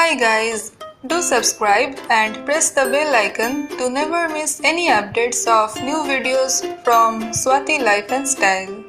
Hi guys, do subscribe and press the bell icon to never miss any updates of new videos from Swati Life and Style.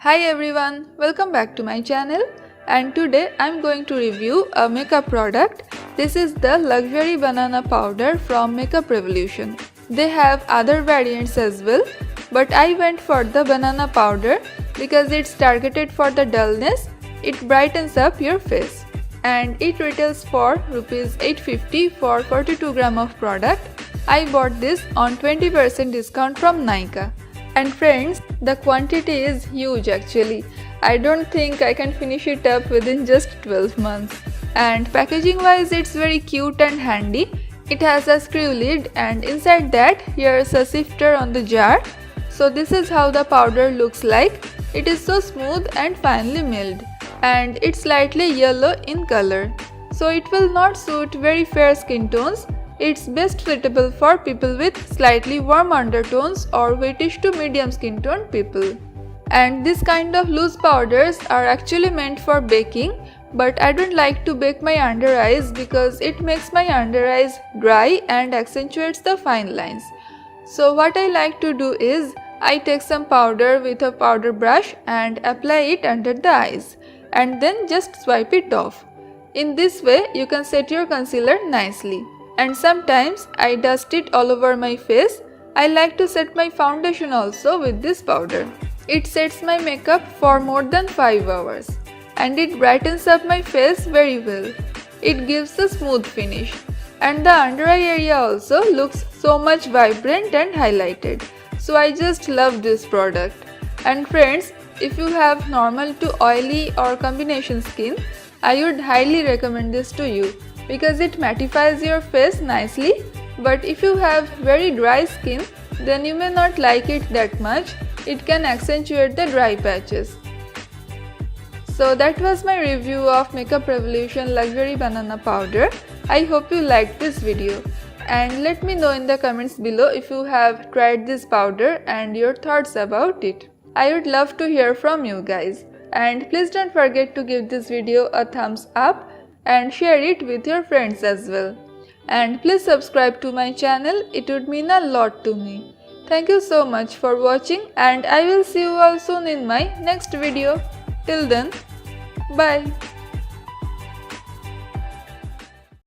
Hi everyone, welcome back to my channel, and today I'm going to review a makeup product. This is the Luxury Banana Powder from Makeup Revolution. They have other variants as well, but I went for the banana powder because it's targeted for the dullness. It brightens up your face. And it retails for Rs 850 for 42 gram of product. I bought this on 20% discount from Nykaa. And friends, the quantity is huge actually. I don't think I can finish it up within just 12 months. And packaging wise, it's very cute and handy. It has a screw lid, and inside that here's a sifter on the jar. So this is how the powder looks like. It is so smooth and finely milled, and it's slightly yellow in color, so it will not suit very fair skin tones. It's best suitable for people with slightly warm undertones or whitish to medium skin tone people. And this kind of loose powders are actually meant for baking, but I don't like to bake my under eyes because it makes my under eyes dry and accentuates the fine lines. So what I like to do is I take some powder with a powder brush and apply it under the eyes, and then just swipe it off. In this way you can set your concealer nicely. And sometimes I dust it all over my face. I like to set my foundation also with this powder. It sets my makeup for more than 5 hours, and it brightens up my face very well. It gives a smooth finish, and the under eye area also looks so much vibrant and highlighted. So I just love this product. And friends, if you have normal to oily or combination skin, I would highly recommend this to you because it mattifies your face nicely. But if you have very dry skin, then you may not like it that much. It can accentuate the dry patches. So that was my review of Makeup Revolution Luxury Banana Powder. I hope you liked this video. And let me know in the comments below if you have tried this powder and your thoughts about it. I would love to hear from you guys. And please don't forget to give this video a thumbs up and share it with your friends as well. And please subscribe to my channel, it would mean a lot to me. Thank you so much for watching, and I will see you all soon in my next video. Till then, bye.